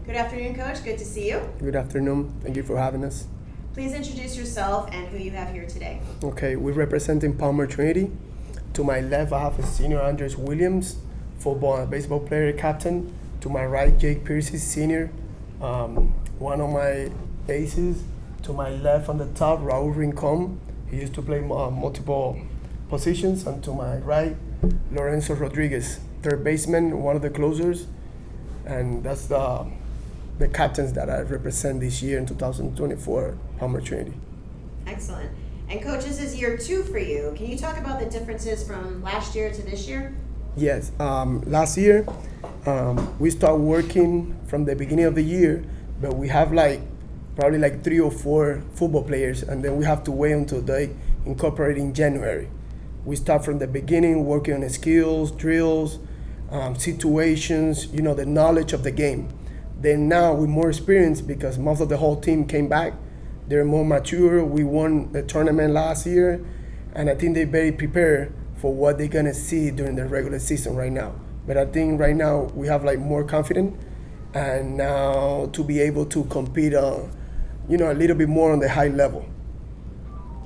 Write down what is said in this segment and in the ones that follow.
Good afternoon, Coach. Good to see you. Good afternoon. Thank you for having us. Please introduce yourself and who you have here today. Okay, we're representing Palmer Trinity. To my left, I have a senior Andres Williams, football and baseball player captain. To my right, Jake Pierce, senior, one of my aces. To my left on the top, Raul Rincon. He used to play multiple positions. And to my right, Lorenzo Rodriguez, third baseman, one of the closers. And that's the captains that I represent this year in 2024, Palmer Trinity. Excellent. And Coach, this is year 2 for you. Can you talk about the differences from last year to this year? Yes. Last year, we start working from the beginning of the year, but we have probably 3 or 4 football players, and then we have to wait until they incorporate in January. We start from the beginning, working on the skills, drills, situations, the knowledge of the game. Then now with more experience, because most of the whole team came back, they're more mature. We won the tournament last year, and I think they're very prepared for what they're gonna see during the regular season right now. But I think right now we have more confidence, and now to be able to compete, a little bit more on the high level.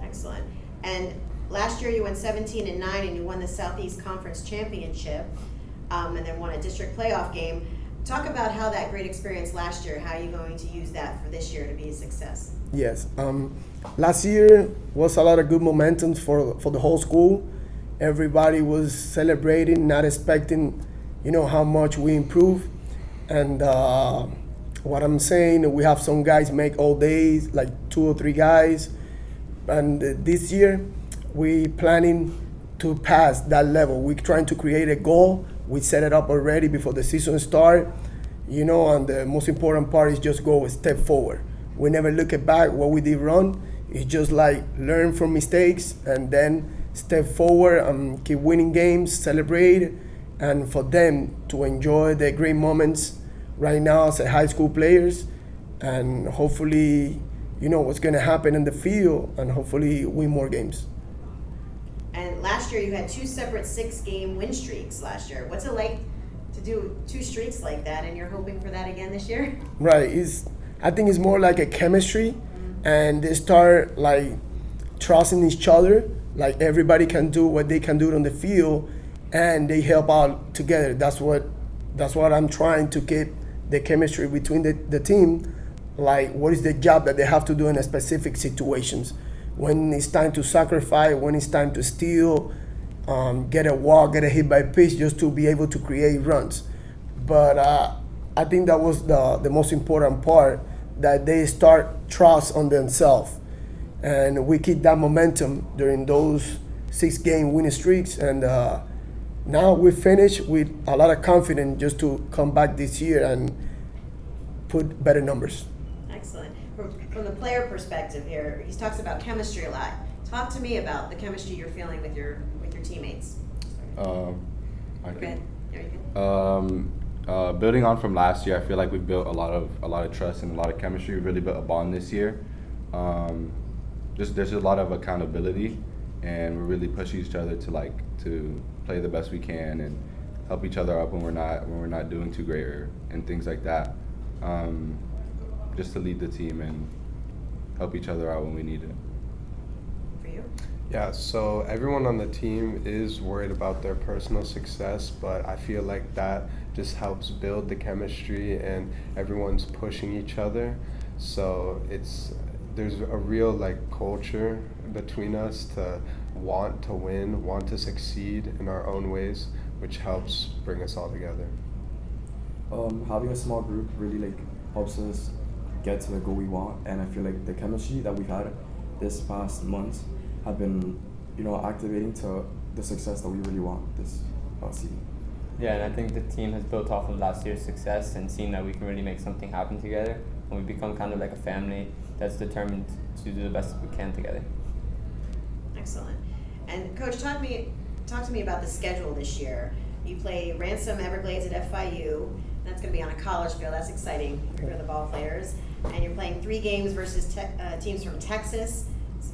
Excellent. And last year you went 17-9, and you won the Southeast Conference Championship, and then won a district playoff game. Talk about how that great experience last year, how are you going to use that for this year to be a success? Yes. Last year was a lot of good momentum for the whole school. Everybody was celebrating, not expecting, how much we improved. And what I'm saying, we have some guys make all days, 2 or 3 guys. And this year, we planning to pass that level. We're trying to create a goal. We set it up already before the season start, and the most important part is just go a step forward. We never look back what we did wrong. It's just learn from mistakes and then step forward and keep winning games, celebrate, and for them to enjoy the great moments right now as a high school players, and hopefully, what's gonna happen in the field, and hopefully win more games. And last year you had 2 separate 6-game win streaks last year. What's it like to do 2 streaks like that, and you're hoping for that again this year? Right. I think it's more like a chemistry, and they start trusting each other. Everybody can do what they can do on the field, and they help out together. That's what I'm trying to get the chemistry between the team. What is the job that they have to do in a specific situations? When it's time to sacrifice, when it's time to steal, get a walk, get a hit by pitch, just to be able to create runs. But I think that was the most important part, that they start trust on themselves. And we keep that momentum during those 6-game winning streaks. And now we finished with a lot of confidence just to come back this year and put better numbers. Excellent. From the player perspective here, he talks about chemistry a lot. Talk to me about the chemistry you're feeling with your teammates. Building on from last year, I feel like we've built a lot of trust and a lot of chemistry. We've really built a bond this year. There's a lot of accountability, and we're really pushing each other to play the best we can and help each other up when we're not doing too great and things like that. Just to lead the team and help each other out when we need it. For you? Yeah, so everyone on the team is worried about their personal success, but I feel like that just helps build the chemistry, and everyone's pushing each other. So there's a real culture between us to want to win, want to succeed in our own ways, which helps bring us all together. Having a small group really helps us get to the goal we want, and I feel like the chemistry that we've had this past month have been, activating to the success that we really want this season. Yeah, and I think the team has built off of last year's success and seen that we can really make something happen together, and we become kind of like a family that's determined to do the best we can together. Excellent. And Coach, talk to me about the schedule this year. You play Ransom Everglades at FIU. That's going to be on a college field. That's exciting for the ball players. And you're playing 3 games versus teams from Texas.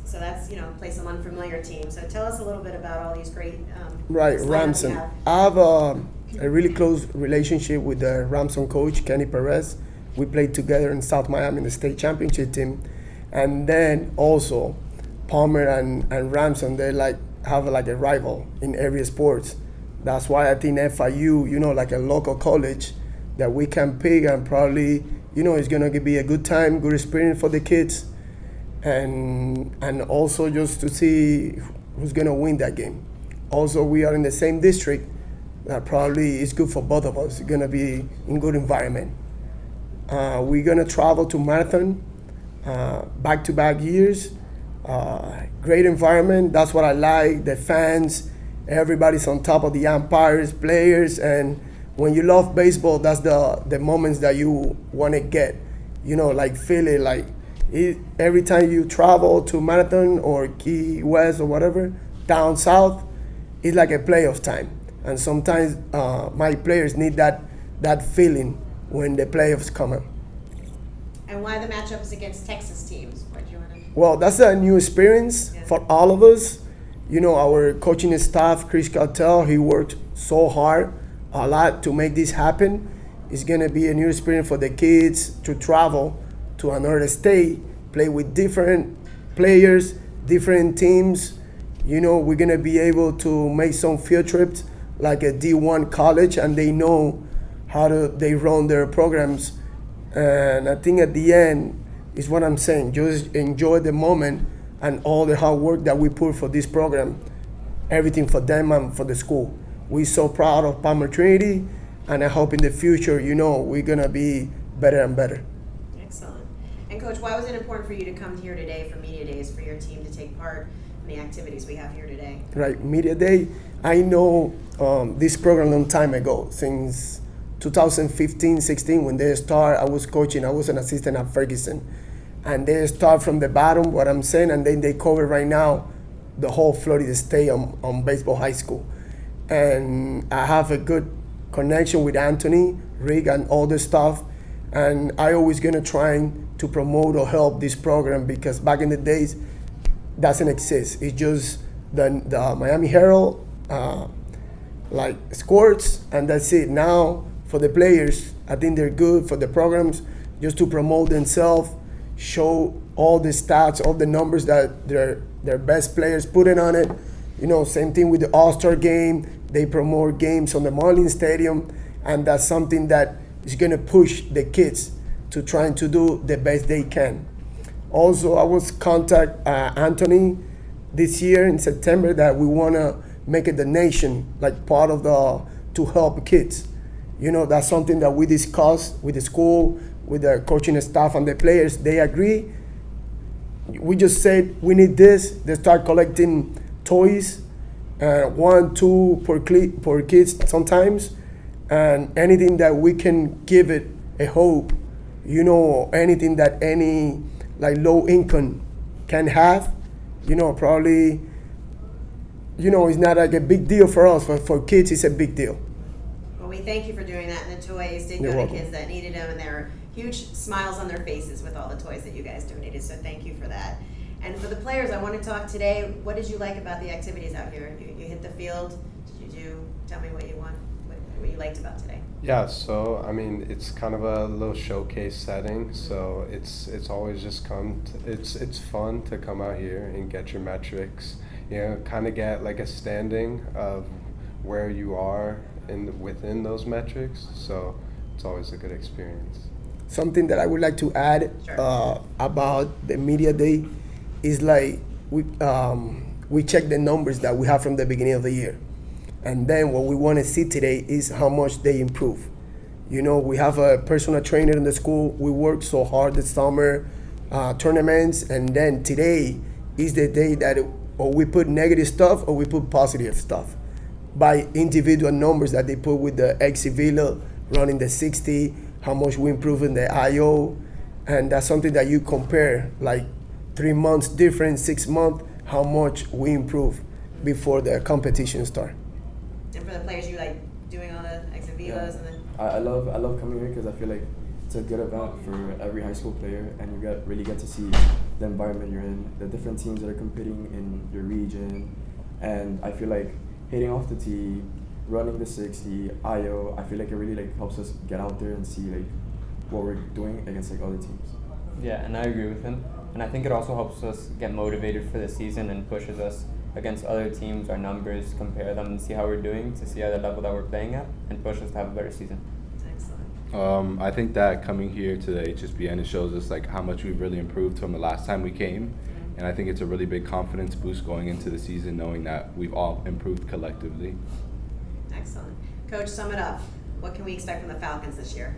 So that's, play some unfamiliar teams. So tell us a little bit about all these great Right, Ransom. I have a really close relationship with the Ransom coach, Kenny Perez. We played together in South Miami in the state championship team. And then also Palmer and Ramson, they like have like a rival in every sports. That's why I think FIU, like a local college that we can pick, and probably, it's gonna be a good time, good experience for the kids, and also just to see who's gonna win that game. Also, we are in the same district. That probably is good for both of us. It's gonna be in good environment. We're gonna travel to Marathon, back-to-back years. Great environment. That's what I like. The fans, everybody's on top of the umpires, players, and when you love baseball, that's the moments that you want to get. Like feel it. Like every time you travel to Marathon or Key West or whatever down south, it's like a playoff time. And sometimes my players need that feeling when the playoffs come in. And why the matchups against Texas teams? What do you want to? Well, that's a new experience for all of us. Our coaching staff, Chris Cartel, he worked so hard, a lot to make this happen. It's going to be a new experience for the kids to travel to another state, play with different players, different teams. We're going to be able to make some field trips like a D1 college, and they know how they run their programs. And I think at the end is what I'm saying. Just enjoy the moment and all the hard work that we put for this program, everything for them and for the school. We're so proud of Palmer Trinity, and I hope in the future, we're gonna be better and better. Excellent. And Coach, why was it important for you to come here today for Media Days, for your team to take part in the activities we have here today? Right, Media Day. I know this program a long time ago, since 2015-16 when they start. I was coaching. I was an assistant at Ferguson, and they start from the bottom, what I'm saying, and then they cover right now the whole Florida State on baseball high school. And I have a good connection with Anthony, Rick, and all the stuff, and I always gonna try to promote or help this program, because back in the days doesn't exist. It's just the Miami Herald like scores, and that's it. Now for the players, I think they're good for the programs just to promote themselves, show all the stats, all the numbers that their best players put in on it. Same thing with the All-Star game. They promote games on the Marlins Stadium, and that's something that is going to push the kids to trying to do the best they can. Also, I was contact Anthony this year in September that we want to make a donation, like part of to help kids. That's something that we discussed with the school, with the coaching staff and the players. They agree. We just said we need this. They start collecting toys, 1, 2 per kids sometimes, and anything that we can give it a hope, anything that any like low income can have, probably, it's not like a big deal for us. For kids, it's a big deal. Well, we thank you for doing that, and the toys did You're go to welcome. kids that needed them, and there were huge smiles on their faces with all the toys that you guys donated, so thank you for that. And for the players, I want to talk today, what did you like about the activities out here? You hit the field. Did you tell me what you liked about today? Yeah, so it's kind of a little showcase setting. So it's always just it's fun to come out here and get your metrics. Kind of get like a standing of where you are within those metrics. So it's always a good experience. Something that I would like to add about the Media Day is like we check the numbers that we have from the beginning of the year. And then what we want to see today is how much they improve. We have a personal trainer in the school. We work so hard this summer, tournaments, and then today is the day that or we put negative stuff or we put positive stuff by individual numbers that they put with the X Villa running the 60, how much we improve in the IO, and that's something that you compare, like 3 months different, 6 months, how much we improve before the competition start. And for the players, you like doing all the exit velos and then. I love coming here because I feel like it's a good event for every high school player, and you really get to see the environment you're in, the different teams that are competing in your region, and I feel like hitting off the tee, running the 60, IO, I feel like it really helps us get out there and see what we're doing against like other teams. Yeah, and I agree with him. And I think it also helps us get motivated for the season and pushes us against other teams, our numbers, compare them and see how we're doing, to see at the level that we're playing at, and push us to have a better season. Excellent. I think that coming here to the HSBN, it shows us like how much we've really improved from the last time we came, and I think it's a really big confidence boost going into the season, knowing that we've all improved collectively. Excellent. Coach, sum it up. What can we expect from the Falcons this year?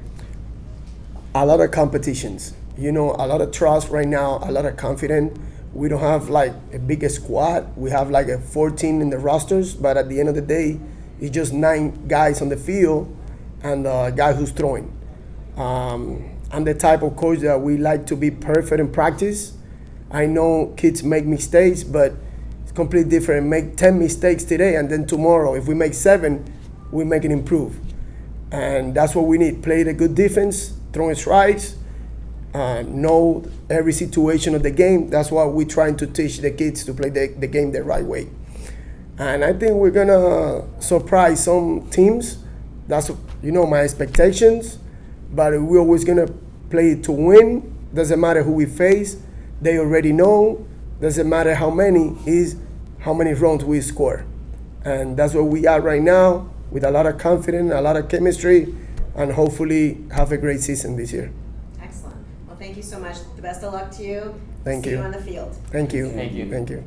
A lot of competitions, a lot of trust right now, a lot of confidence. We don't have like a big squad. We have like a 14 in the rosters, but at the end of the day, it's just 9 guys on the field and a guy who's throwing. I'm the type of coach that we like to be perfect in practice. I know kids make mistakes, but it's completely different. Make 10 mistakes today, and then tomorrow, if we make 7, we make it improve. And that's what we need. Play the good defense, throwing strikes, know every situation of the game. That's what we're trying to teach the kids, to play the game the right way. And I think we're going to surprise some teams. That's, my expectations. But we're always going to play to win. Doesn't matter who we face. They already know. Doesn't matter how many, is how many runs we score. And that's where we are right now, with a lot of confidence, a lot of chemistry, and hopefully have a great season this year. Excellent. Well, thank you so much. The best of luck to you. Thank See you. you on the field. Thank you. Thank you. Thank you.